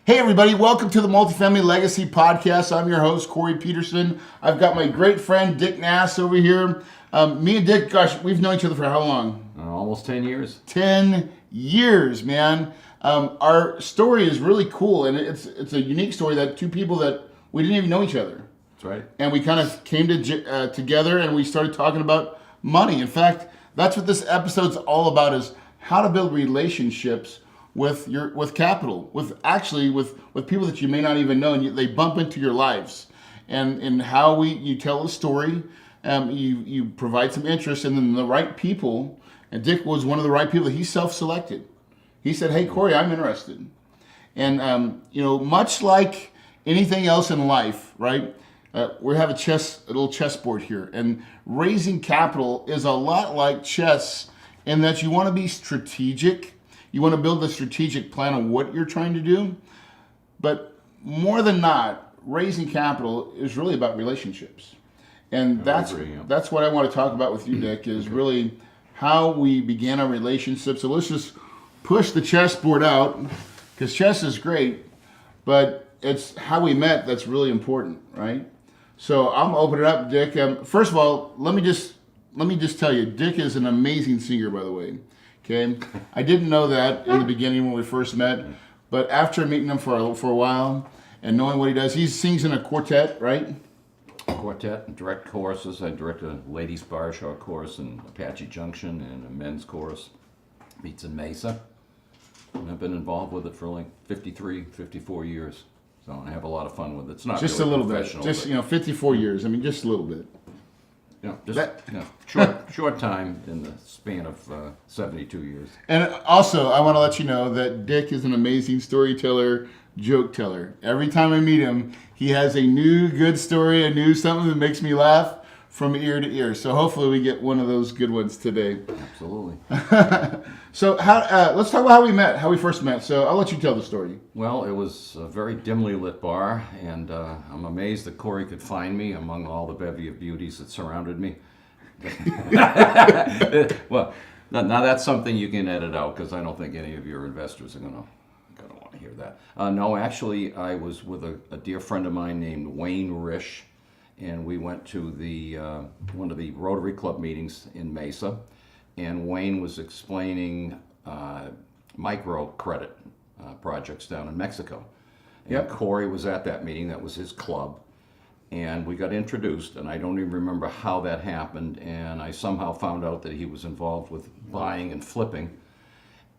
Hey everybody, welcome to the Multifamily Legacy Podcast. I'm your host, Corey Peterson. I've got my great friend, Dick Naas over here. Me and Dick, gosh, we've known each other for how long? Almost 10 years. 10 years, man. Our story is really cool, and it's a unique story that two people that we didn't even know each other. That's right. And we kind of came together and we started talking about money. In fact, that's what this episode's all about, is how to build relationships with capital, with people that you may not even know, and they bump into your lives, and how you tell a story, you provide some interest, and then the right people. And Dick was one of the right people. He self-selected. He said, "Hey Corey, I'm interested." And much like anything else in life, right? We have a little chessboard here, and raising capital is a lot like chess in that you want to be strategic. You want to build a strategic plan of what you're trying to do. But more than not, raising capital is really about relationships. And that's what I want to talk about with you, Dick, is really how we began our relationship. So let's just push the chessboard out, because chess is great, but it's how we met that's really important, right? So I'm open it up, Dick. First of all, let me just tell you, Dick is an amazing singer, by the way. Okay, I didn't know that in the beginning when we first met, but after meeting him for a while and knowing what he does, he sings in a quartet, right? Quartet, direct choruses. I direct a ladies' bar show chorus in Apache Junction and a men's chorus meets in Mesa. And I've been involved with it for like 54 years. So I have a lot of fun with it. It's not just really a little bit, professional, just 54 years. I mean, just a little bit. Short time in the span of 72 years. And also, I want to let you know that Dick is an amazing storyteller, joke teller. Every time I meet him, he has a new good story, something that makes me laugh from ear to ear. So hopefully we get one of those good ones today. Absolutely. So let's talk about how we first met. So I'll let you tell the story. Well, it was a very dimly lit bar, and I'm amazed that Corey could find me among all the bevy of beauties that surrounded me. Well, now that's something you can edit out, because I don't think any of your investors are gonna want to hear that. No, actually, I was with a dear friend of mine named Wayne Risch, and we went to the one of the Rotary Club meetings in Mesa, and Wayne was explaining microcredit projects down in Mexico. And Corey was at that meeting. That was his club. And we got introduced, and I don't even remember how that happened, and I somehow found out that he was involved with buying and flipping.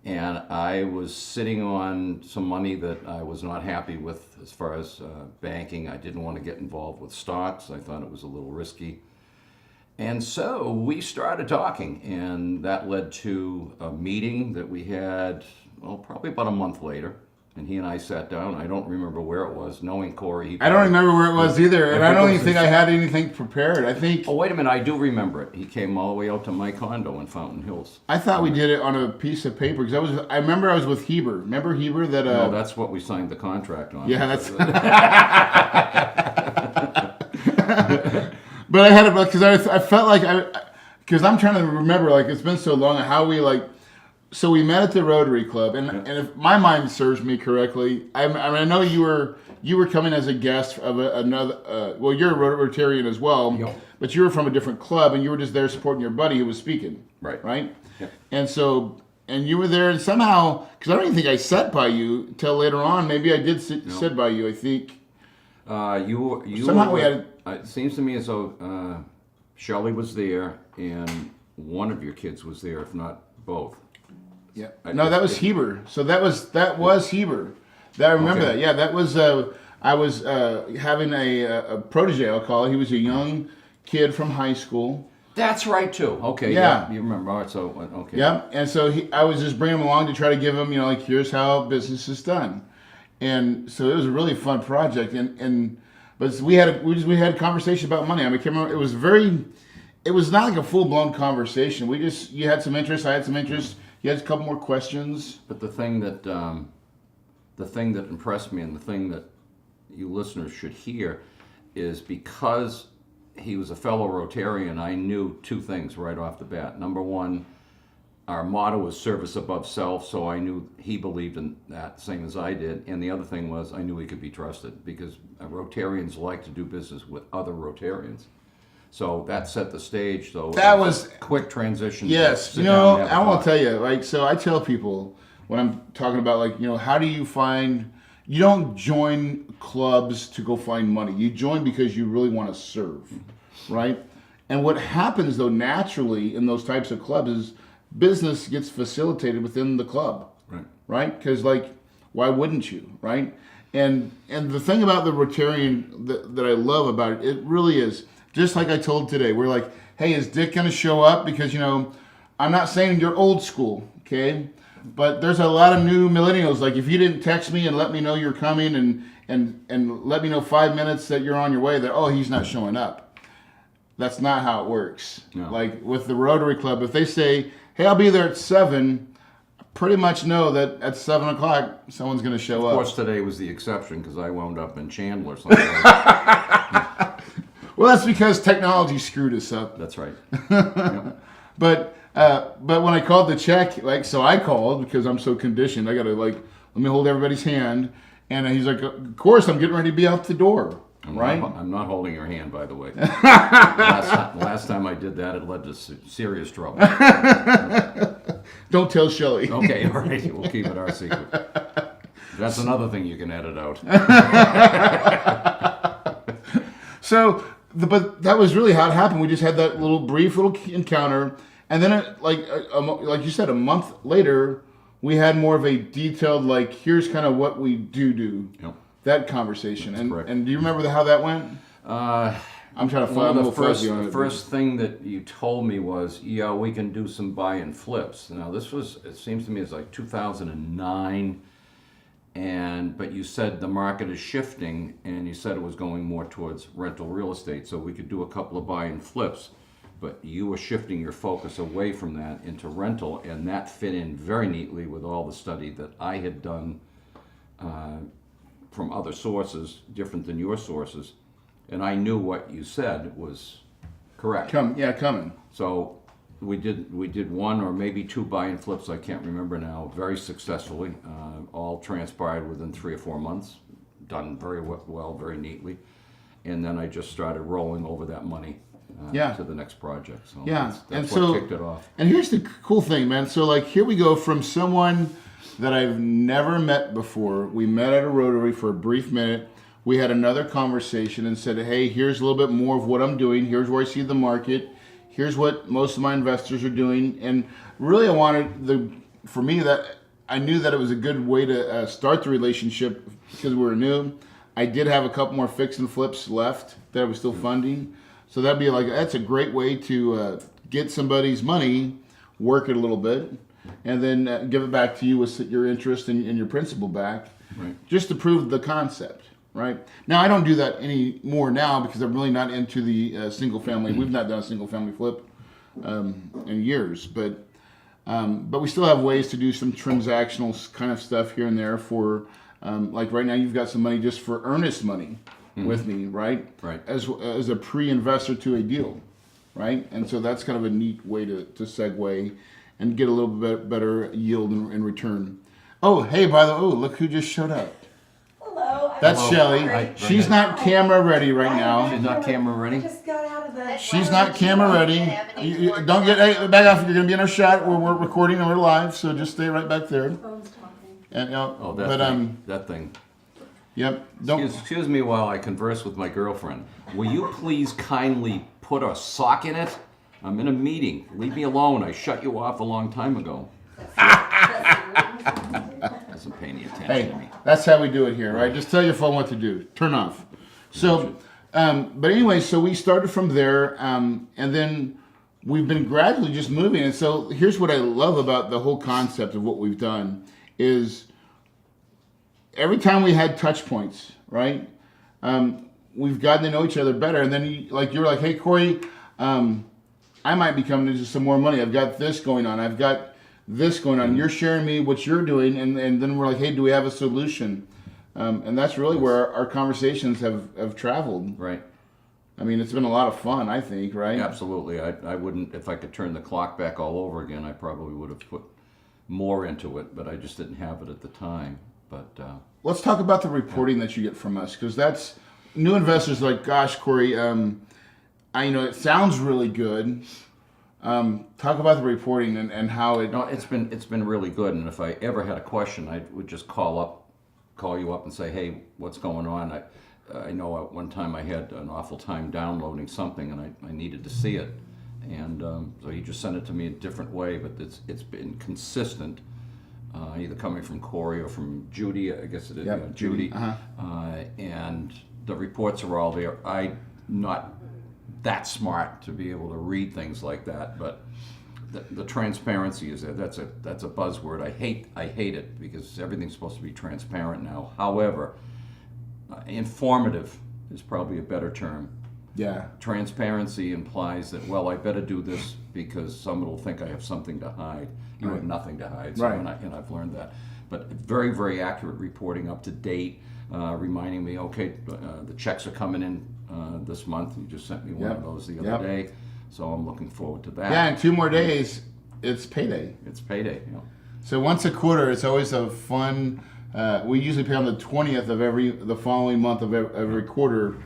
And I was sitting on some money that I was not happy with as far as banking. I didn't want to get involved with stocks. I thought it was a little risky. And so we started talking, and that led to a meeting that we had, probably about a month later. And he and I sat down. I don't remember where it was. Knowing Corey, I don't remember where it was either, and I don't even think I had anything prepared. I think. Oh, wait a minute! I do remember it. He came all the way out to my condo in Fountain Hills. I thought we did it on a piece of paper, because I remember I was with Heber. Remember Heber that? No, that's what we signed the contract on. Yeah, that's. But I had it because I felt like because I'm trying to remember, like, it's been so long, how we So we met at the Rotary Club, and if my mind serves me correctly, I know you were coming as a guest of another. Well, you're a Rotarian as well, but you were from a different club, and you were just there supporting your buddy who was speaking. Right. Yep. And you were there, and somehow, because I don't even think I sat by you till later on. Maybe I did sit by you. I think. You somehow we had. It seems to me as though Shelley was there, and one of your kids was there, if not both. Yeah. No, that was Heber. So that was Heber. I remember that. Yeah, that was. I was having a protege, I'll call it. He was a young kid from high school. That's right too. Okay. Yeah. You remember? All right. So okay. Yeah. And so I was just bringing him along to try to give him, here's how business is done. And so it was a really fun project. But we had a conversation about money. I mean, I can't remember. It was not like a full blown conversation. You had some interest. I had some interest. You had a couple more questions. But the thing that impressed me, and the thing that you listeners should hear, is because he was a fellow Rotarian, I knew two things right off the bat. Number one, our motto was service above self, so I knew he believed in that, same as I did. And the other thing was I knew he could be trusted because Rotarians like to do business with other Rotarians. So that set the stage. So That was a quick transition. yes. I want to tell you, like, so I tell people when I'm talking about, like, how do you find? You don't join clubs to go find money. You join because you really want to serve, right? And what happens though naturally in those types of clubs is business gets facilitated within the club, right? Because why wouldn't you, right? And the thing about the Rotarian that I love about it, it really is just like I told today. We're like, hey, is Dick going to show up? Because I'm not saying you're old school, okay? But there's a lot of new millennials. Like if you didn't text me and let me know you're coming and let me know 5 minutes that you're on your way, that he's not showing up. That's not how it works. No. Like with the Rotary Club, if they say, hey, I'll be there at 7, pretty much know that at 7 o'clock, someone's going to show up. Of course, today was the exception because I wound up in Chandler. Like well, that's because technology screwed us up. That's right. Yep. But when I called the check, so I called because I'm so conditioned. I got to let me hold everybody's hand. And he's like, of course, I'm getting ready to be out the door. Right? I'm not holding your hand, by the way. last time I did that, it led to serious trouble. Don't tell Shelley. Okay, all right. We'll keep it our secret. That's another thing you can edit out. So, but that was really how it happened. We just had that brief little encounter. And then, like you said, a month later, we had more of a detailed, here's kind of what we do. Yep. That conversation. That's correct. And do you remember how that went? I'm trying to find the first thing that you told me was, yeah, we can do some buy and flips. Now it seems to me it's like 2009, but you said the market is shifting, and you said it was going more towards rental real estate, so we could do a couple of buy and flips. But you were shifting your focus away from that into rental, and that fit in very neatly with all the study that I had done from other sources, different than your sources, and I knew what you said was correct. Coming. So we did one or maybe 2 buy and flips, I can't remember now, very successfully. All transpired within 3 or 4 months, done very well, very neatly, and then I just started rolling over that money to the next project. So that's what kicked it off. And here's the cool thing, man. So here we go from someone that I've never met before. We met at a Rotary for a brief minute. We had another conversation and said, hey, here's a little bit more of what I'm doing. Here's where I see the market. Here's what most of my investors are doing. And really, I wanted for me, that I knew that it was a good way to start the relationship because we were new. I did have a couple more fix and flips left that I was still funding. So that's a great way to get somebody's money, work it a little bit, and then give it back to you with your interest and your principal back, just to prove the concept, right? Now, I don't do that anymore now because I'm really not into the single family. We've not done a single family flip in years, but we still have ways to do some transactional kind of stuff here and there for, right now you've got some money just for earnest money with me, right? Right. As a pre-investor to a deal, right? And so that's kind of a neat way to segue and get a little bit better yield in return. Oh, hey, by the way, look who just showed up. Hello. That's Shelley. She's not camera ready right now. She's not camera ready? I just got out of the... She's not camera ready. Don't get back off. You're going to be in our shot where we're recording and we're live, so just stay right back there. Phone's talking. And, that thing. Yep. Excuse me while I converse with my girlfriend. Will you please kindly put a sock in it? I'm in a meeting. Leave me alone. I shut you off a long time ago. Doesn't pay any attention to me. That's how we do it here, right? Just tell your phone what to do. Turn off. So, but anyway, so we started from there, and then we've been gradually just moving. And so here's what I love about the whole concept of what we've done is every time we had touch points, right? We've gotten to know each other better. And then you're like, hey, Corey, I might be coming into some more money. I've got this going on. I've got this going on. You're sharing me what you're doing. And then we're like, hey, do we have a solution? And that's really where our conversations have traveled. Right. I mean, it's been a lot of fun, I think, right? Absolutely. I wouldn't, if I could turn the clock back all over again, I probably would have put more into it, but I just didn't have it at the time. But Let's talk about the reporting that you get from us, because that's new investors are like, gosh, Corey, it sounds really good. Talk about the reporting and how it. no, it's been really good. And if I ever had a question, I would just call you up and say, hey, what's going on? I know at one time I had an awful time downloading something, and I needed to see it. And so he just sent it to me a different way, but it's been consistent, either coming from Corey or from Judy. I guess it is Judy. And the reports are all there. I'm not that smart to be able to read things like that, but the transparency is there. That's a buzzword. I hate it because everything's supposed to be transparent now. However, informative is probably a better term. Yeah. Transparency implies that, well, I better do this because someone will think I have something to hide. You have nothing to hide, so, Right. and I've learned that. But very, very accurate reporting, up to date, reminding me, okay, the checks are coming in this month. You just sent me one of those the other day, so I'm looking forward to that. Yeah, in 2 more days, it's payday. It's payday. So once a quarter, it's always a fun. We usually pay on the 20th of the following month of every quarter,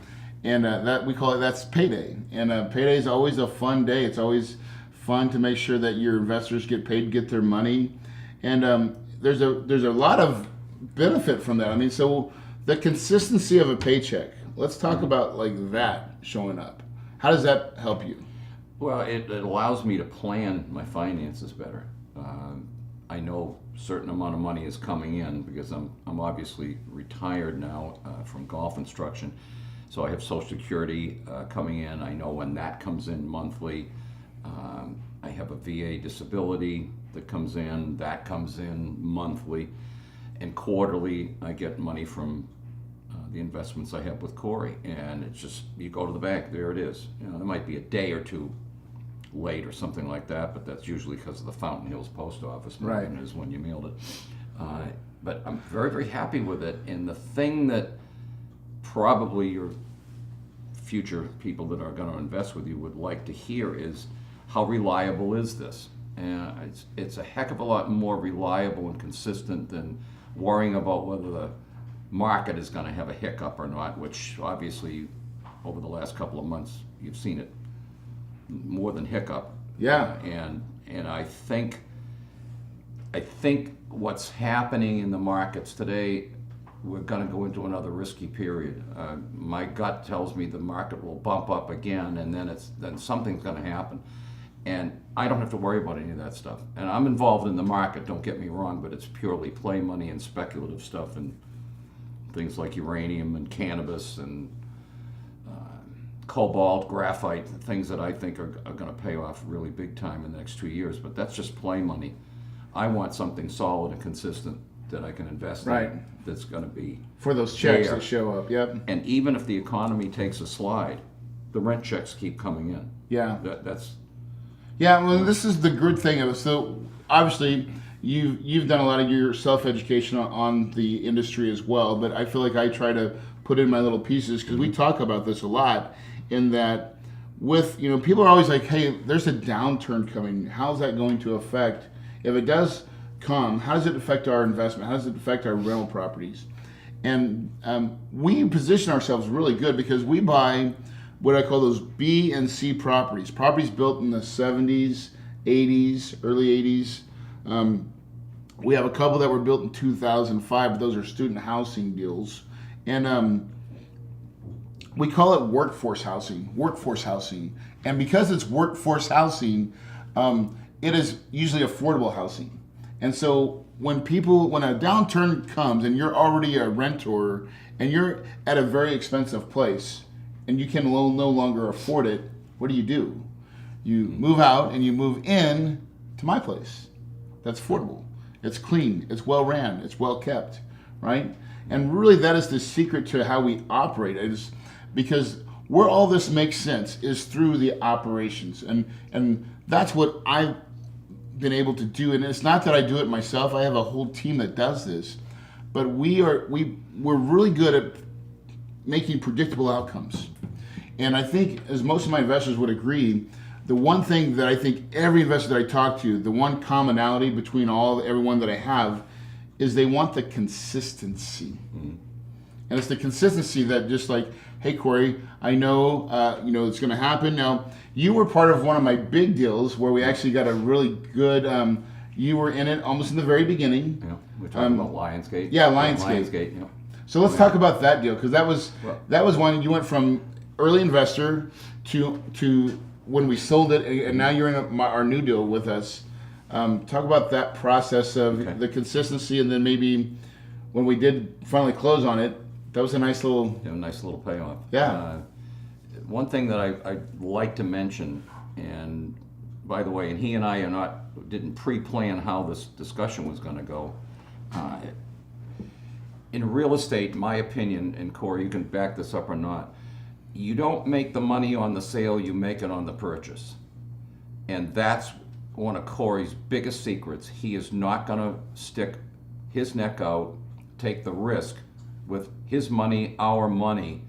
and that we call it, that's payday. And payday is always a fun day. It's always fun to make sure that your investors get paid, get their money, and there's a lot of benefit from that. I mean, so the consistency of a paycheck. Let's talk about like that showing up. How does that help you? Well, it allows me to plan my finances better. I know a certain amount of money is coming in because I'm obviously retired now from golf instruction. So I have Social Security coming in. I know when that comes in monthly. I have a VA disability that comes in. That comes in monthly. And quarterly, I get money from the investments I have with Corey. And it's just, you go to the bank, there it is. There might be a day or two late or something like that, but that's usually because of the Fountain Hills post office. Right. Is when you mailed it. But I'm very, very happy with it. And the thing that probably your future people that are going to invest with you would like to hear is, how reliable is this? And it's a heck of a lot more reliable and consistent than worrying about whether the market is going to have a hiccup or not, which obviously over the last couple of months you've seen it more than hiccup. Yeah. And I think what's happening in the markets today, we're going to go into another risky period. My gut tells me the market will bump up again, and then something's going to happen. And I don't have to worry about any of that stuff. And I'm involved in the market, don't get me wrong, but it's purely play money and speculative stuff and things like uranium and cannabis and cobalt, graphite, things that I think are going to pay off really big time in the next 2 years. But that's just play money. I want something solid and consistent that I can invest in, that's going to be for those checks there. that show up. Yep. And even if the economy takes a slide, the rent checks keep coming in. Yeah. That's Yeah, well, this is the good thing of it. So obviously, you've done a lot of your self-education on the industry as well, but I feel like I try to put in my little pieces because we talk about this a lot. In that, with people are always like, "Hey, there's a downturn coming. How's that going to affect? If it does come, how does it affect our investment? How does it affect our rental properties?" And we position ourselves really good because we buy what I call those B and C properties built in the 70s, 80s, early 80s. We have a couple that were built in 2005, but those are student housing deals. And we call it workforce housing. And because it's workforce housing, it is usually affordable housing. And so when a downturn comes and you're already a renter and you're at a very expensive place, and you can no longer afford it, what do? You move out and you move in to my place. That's affordable. It's clean. It's well ran. It's well kept, right? And really, that is the secret to how we operate. Is because where all this makes sense is through the operations, and that's what I've been able to do. And it's not that I do it myself. I have a whole team that does this, but we're really good at making predictable outcomes. And I think, as most of my investors would agree, the one thing that I think every investor that I talk to, the one commonality between everyone that I have, is they want the consistency. And it's the consistency that just like, hey Corey, I know it's going to happen. Now, you were part of one of my big deals where we actually got a really good. You were in it almost in the very beginning. Yeah, we're talking about Lionsgate. Yeah, Lionsgate. Lionsgate. Yeah. So let's talk about that deal, because that was one you went from early investor to when we sold it, and now you're in our new deal with us. Talk about that process of the consistency, and then maybe when we did finally close on it, that was a nice little payoff. Yeah. One thing that I'd like to mention, and by the way, and he and I didn't pre-plan how this discussion was going to go. In real estate, my opinion, and Corey, you can back this up or not, you don't make the money on the sale, you make it on the purchase. And that's one of Corey's biggest secrets. He is not going to stick his neck out, take the risk with his money, our money,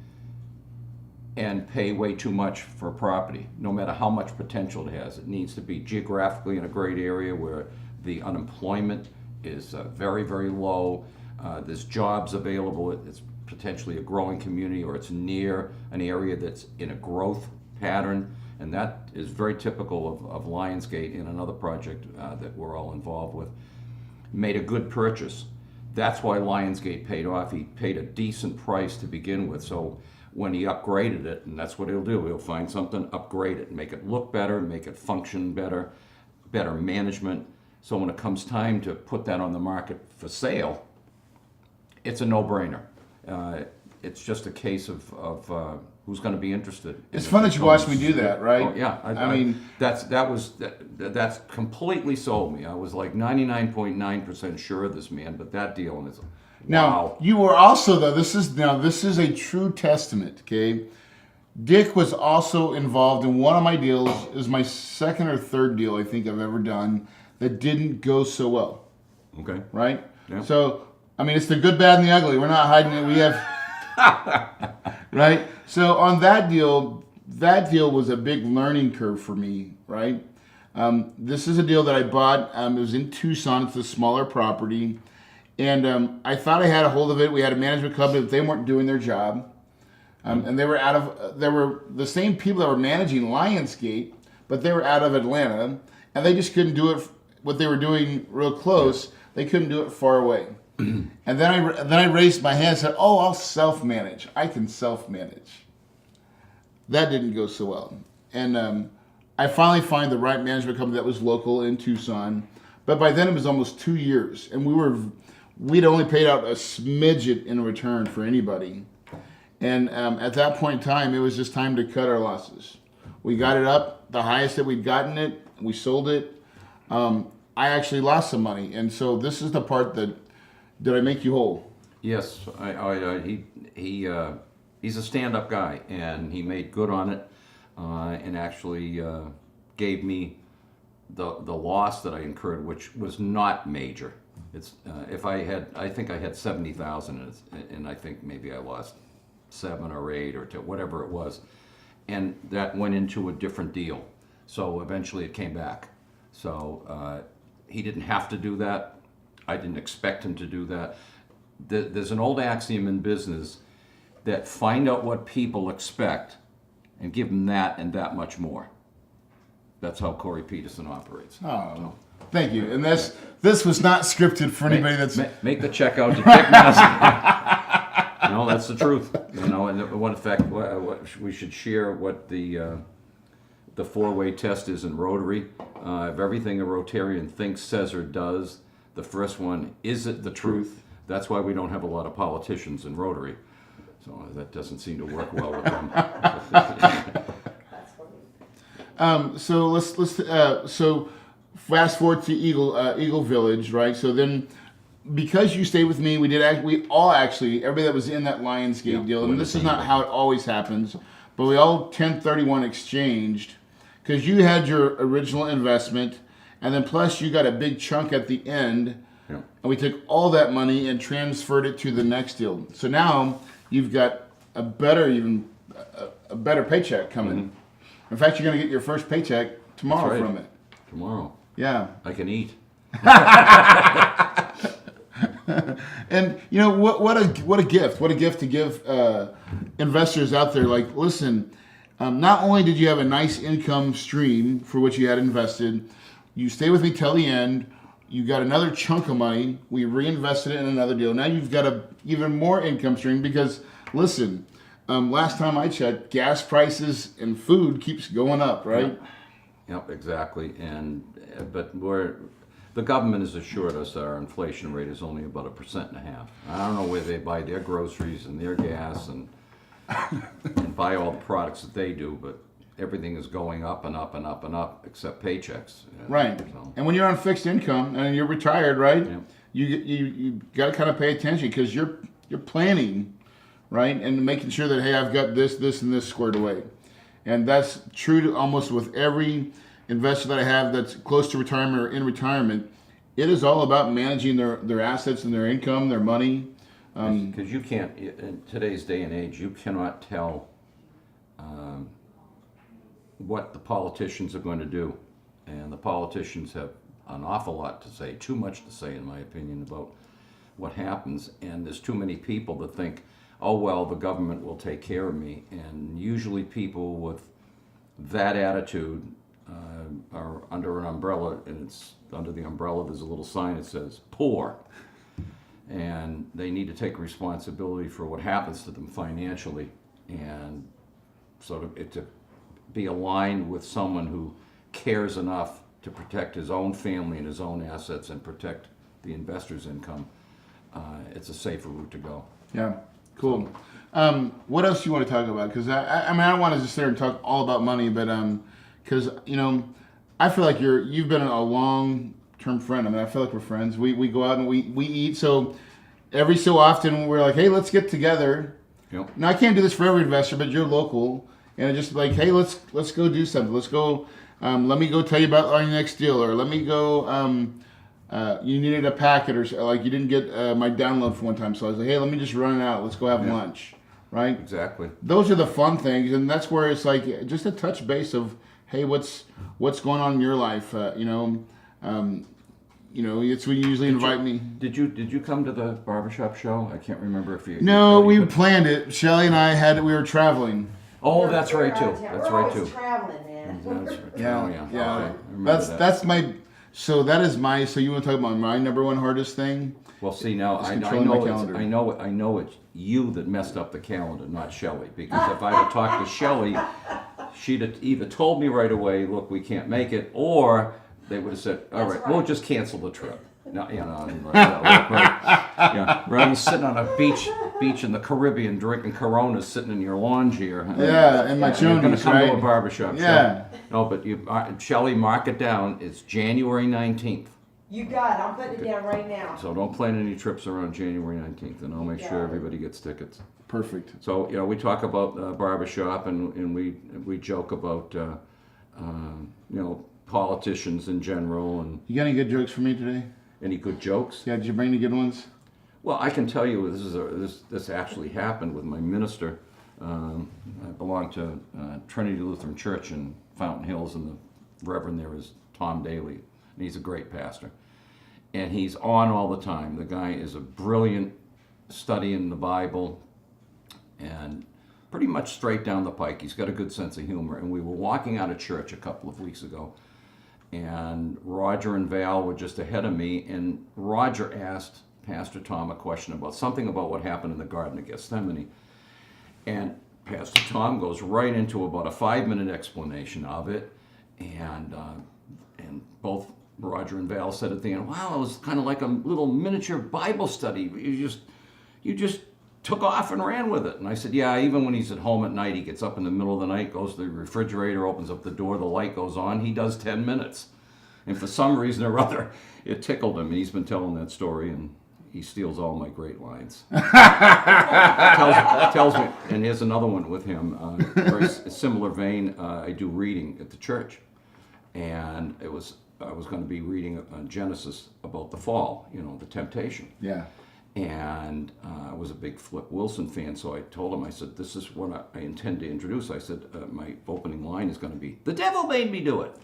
and pay way too much for a property, no matter how much potential it has. It needs to be geographically in a great area where the unemployment is very, very low. There's jobs available. It's potentially a growing community, or it's near an area that's in a growth pattern. And that is very typical of Lionsgate in another project that we're all involved with. Made a good purchase. That's why Lionsgate paid off. He paid a decent price to begin with. So when he upgraded it, and that's what he'll do, he'll find something, upgrade it, make it look better, make it function better, better management. So when it comes time to put that on the market for sale, it's a no-brainer. It's just a case of who's going to be interested. It's fun that you watched me do that, right? Oh, yeah, I mean that's completely sold me. I was like 99.9% sure of this man, but that deal is now wow. You were also though. This is a true testament. Okay, Dick was also involved in one of my deals. It was my second or third deal I think I've ever done that didn't go so well. Okay. Right. Yeah. So I mean, it's the good, bad, and the ugly. We're not hiding it. We have. Right? So on that deal was a big learning curve for me, right? This is a deal that I bought. It was in Tucson. It's a smaller property. And I thought I had a hold of it. We had a management company, but they weren't doing their job. And they were the same people that were managing Lionsgate, but they were out of Atlanta. And they just couldn't do it, what they were doing real close. They couldn't do it far away. And then I raised my hand and said, "Oh, I'll self-manage. I can self-manage." That didn't go so well. And I finally find the right management company that was local in Tucson. But by then it was almost 2 years, and we'd only paid out a smidget in return for anybody. And at that point in time, it was just time to cut our losses. We got it up the highest that we'd gotten it. We sold it. I actually lost some money, and so this is the part that. Did I make you whole? Yes, he's a stand-up guy, and he made good on it, and actually gave me the loss that I incurred, which was not major. It's I think I had 70,000, and I think maybe I lost 7 or 8 or 2, whatever it was, and that went into a different deal. So eventually it came back. So he didn't have to do that. I didn't expect him to do that. There's an old axiom in business that find out what people expect and give them that and that much more. That's how Corey Peterson operates. Oh, thank you. And this was not scripted for anybody make the check out to Dick Naas. No, that's the truth. And what in fact, we should share what the 4-way test is in Rotary. Of everything a Rotarian thinks, says, or does, the first one, is it the truth? That's why we don't have a lot of politicians in Rotary. So that doesn't seem to work well with them. That's funny. So let's so fast forward to Eagle Village, right? So then, because you stayed with me, we all actually everybody that was in that Lionsgate deal, and this is not how it always happens, but we all 1031 exchanged because you had your original investment. And then plus you got a big chunk at the end, and we took all that money and transferred it to the next deal. So now you've got a better, even a better paycheck coming. In fact, you're going to get your first paycheck tomorrow That's right. from it. Tomorrow. Yeah. I can eat. And you know what a gift to give investors out there. Like, listen, not only did you have a nice income stream for which you had invested, you stay with me till the end. You got another chunk of money. We reinvested it in another deal. Now you've got a even more income stream because, listen, last time I checked, gas prices and food keeps going up, right? Yep, exactly. And but the government has assured us that our inflation rate is only about 1.5%. I don't know where they buy their groceries and their gas and buy all the products that they do, but everything is going up and up and up and up except paychecks. Right. So, And when you're on fixed income and you're retired, right? Yeah. You got to kind of pay attention because you're planning, right, and making sure that, hey, I've got this, and this squared away. And that's true to almost with every investor that I have that's close to retirement or in retirement. It is all about managing their assets and their income, their money. because you can't, in today's day and age, you cannot tell what the politicians are going to do. And the politicians have an awful lot to say, too much to say, in my opinion, about what happens. And there's too many people that think, oh, well, the government will take care of me. And usually people with that attitude are under an umbrella, and it's under the umbrella, there's a little sign that says poor. And they need to take responsibility for what happens to them financially, and sort of to be aligned with someone who cares enough to protect his own family and his own assets and protect the investor's income. It's a safer route to go. Yeah, cool. What else do you want to talk about? Because I mean, I don't want to just sit there and talk all about money, but because I feel like you've been a long-term friend. I mean, I feel like we're friends. We go out and we eat. So every so often we're like, hey, let's get together. Yep. Now I can't do this for every investor, but you're local, and it's just like, hey, let's go do something. Let's go. Let me go tell you about our next deal, or let me go. You needed a packet, or like you didn't get my download for one time, so I was like, hey, let me just run it out. Let's go have lunch, right? Exactly. Those are the fun things, and that's where it's like just a touch base of, hey, what's going on in your life? It's when you usually invite me. Did you come to the barbershop show? I can't remember if you. No, we planned it. Shelly and I we were traveling. Oh, that's right too. That's We're right always too. traveling, man. That's right. Yeah, Oh, yeah. yeah. Okay. I remember that. That's my. So that is my. So you want to talk about my number one hardest thing? Well, see now, I controlling my know calendar. I know it's you that messed up the calendar, not Shelley. Because if I had talked to Shelley, she'd have either told me right away, "Look, we can't make it," or they would have said, "All right, we'll just cancel the trip." No, right. Rather than sitting on a beach in the Caribbean drinking Coronas, sitting in your lounge here. Yeah, and my You're going to chonies, come right? to a barbershop Yeah. show. No, but Shelley, mark it down. It's January 19th. You got it. I'm putting it down right now. So don't plan any trips around January 19th, and I'll make sure Yeah. everybody gets tickets. Perfect. So, we talk about barbershop, and we joke about, politicians in general, and You got any good jokes for me today? any good jokes. Yeah, did you bring any good ones? Well, I can tell you this actually happened with my minister. I belong to Trinity Lutheran Church in Fountain Hills, and the reverend there is Tom Daly, and he's a great pastor. And he's on all the time. The guy is a brilliant studying the Bible, and pretty much straight down the pike. He's got a good sense of humor. And we were walking out of church a couple of weeks ago, and Roger and Val were just ahead of me, and Roger asked Pastor Tom a question about something about what happened in the Garden of Gethsemane. And Pastor Tom goes right into about a 5-minute explanation of it, and both Roger and Val said at the end, "Wow, it was kind of like a little miniature Bible study. You just took off and ran with it." And I said, "Yeah, even when he's at home at night, he gets up in the middle of the night, goes to the refrigerator, opens up the door, the light goes on. He does 10 minutes. And for some reason or other, it tickled him. And he's been telling that story, and he steals all my great lines. tells me, and here's another one with him, very similar vein. I do reading at the church, and I was going to be reading Genesis about the fall, the temptation. Yeah. And I was a big Flip Wilson fan, so I told him, I said, this is what I intend to introduce. I said, my opening line is going to be, "The devil made me do it."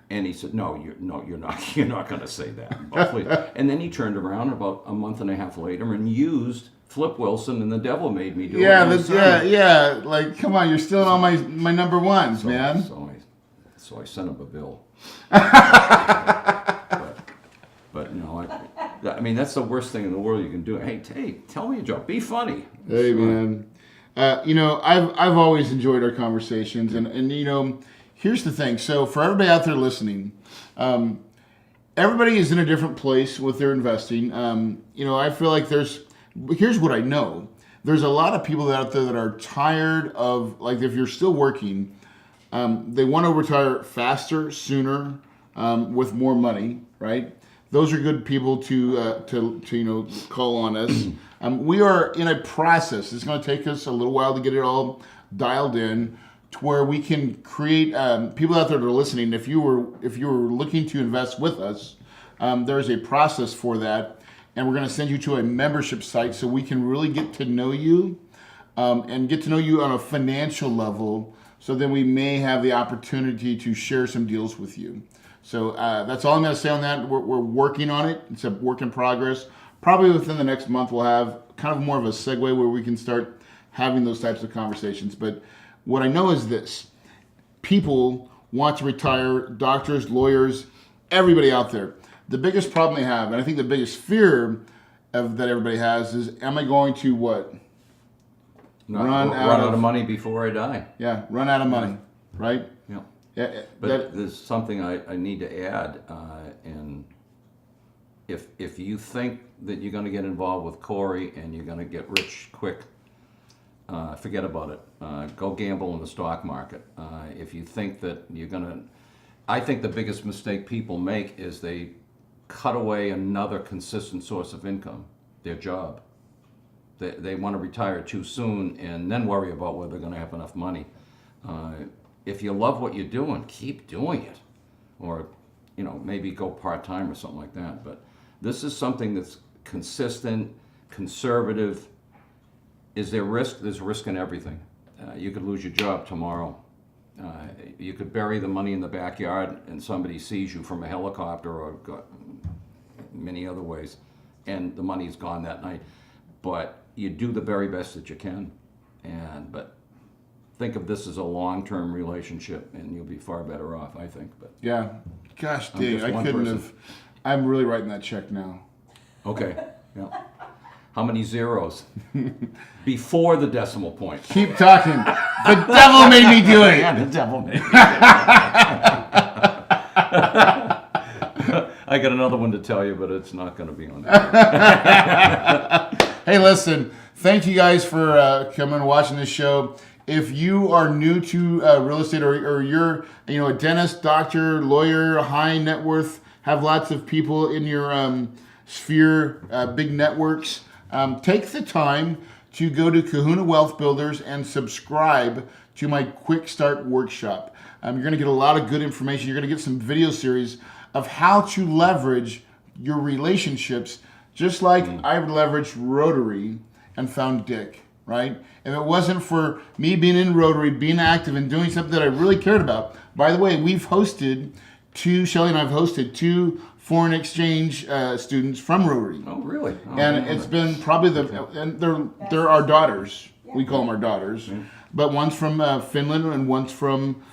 And he said, "No, you're not. You're not going to say that." And then he turned around about a month and a half later and used Flip Wilson and "The Devil Made Me Do It." Yeah. Like, come on, you're stealing all my number ones, man. So I sent him a bill. But no, I mean, that's the worst thing in the world you can do. Hey, tell me a joke. Be funny. Hey, man. I've always enjoyed our conversations, and here's the thing. So for everybody out there listening, everybody is in a different place with their investing. I feel like here's what I know. There's a lot of people out there that are tired of, like, if you're still working, they want to retire faster, sooner, with more money, right? Those are good people to call on us. We are in a process. It's going to take us a little while to get it all dialed in to where we can create people out there that are listening. If you were looking to invest with us, there is a process for that, and we're going to send you to a membership site so we can really get to know you and get to know you on a financial level. So then we may have the opportunity to share some deals with you. So that's all I'm going to say on that. We're working on it. It's a work in progress. Probably within the next month, we'll have kind of more of a segue where we can start having those types of conversations. But what I know is this. People want to retire, doctors, lawyers, everybody out there. The biggest problem they have, and I think the biggest fear that everybody has is, am I going to what? Run out of money before I die. Yeah, run out of money, right? Yeah. Yeah, but there's something I need to add, and if you think that you're going to get involved with Corey and you're going to get rich quick, forget about it. Go gamble in the stock market. If you think that you're going to, I think the biggest mistake people make is they cut away another consistent source of income, their job. They want to retire too soon and then worry about whether they're going to have enough money. If you love what you're doing, keep doing it. Or, maybe go part-time or something like that. But this is something that's consistent, conservative. Is there risk? There's risk in everything. You could lose your job tomorrow. You could bury the money in the backyard and somebody sees you from a helicopter or many other ways, and the money's gone that night. But you do the very best that you can. But think of this as a long-term relationship, and you'll be far better off, I think. But yeah, gosh dang, I couldn't have. I'm really writing that check now. Okay. Yeah. How many zeros? Before the decimal point. Keep talking. The devil made me do it. Yeah, the devil made me do it. I got another one to tell you, but it's not going to be on there. Hey, listen. Thank you guys for coming and watching this show. If you are new to real estate, or you're a dentist, doctor, lawyer, high net worth, have lots of people in your sphere, big networks, take the time to go to Kahuna Wealth Builders and subscribe to my Quick Start Workshop. You're going to get a lot of good information. You're going to get some video series of how to leverage your relationships, just like I've leveraged Rotary and found Dick, right? If it wasn't for me being in Rotary, being active and doing something that I really cared about. By the way, Shelly and I have hosted two foreign exchange students from Rotary. Oh, really? Oh, and it's been probably and they're our daughters. We call them our daughters. Yeah. But one's from Finland and one's from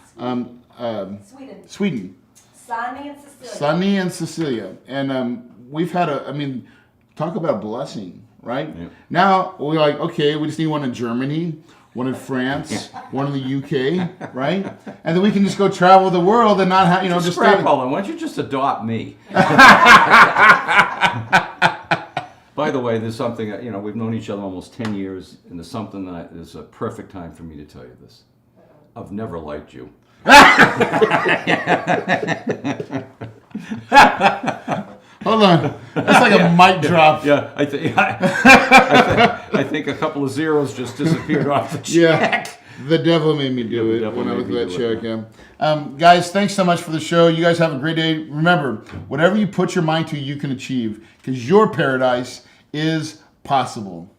Sweden. Sunny and Cecilia. And we've had talk about a blessing, right? Yeah. Now we're like, okay, we just need one in Germany, one in France, one in the UK, right? And then we can just go travel the world and not have, just scrap all that. Why don't you just adopt me? By the way, there's something, we've known each other almost 10 years, and there's something that is a perfect time for me to tell you this. I've never liked you. Hold on. That's like a mic drop. Yeah, I think a couple of zeros just disappeared off the check. Yeah, the devil made me do it when I was that check. Yeah. Guys, thanks so much for the show. You guys have a great day. Remember, whatever you put your mind to, you can achieve, because your paradise is possible.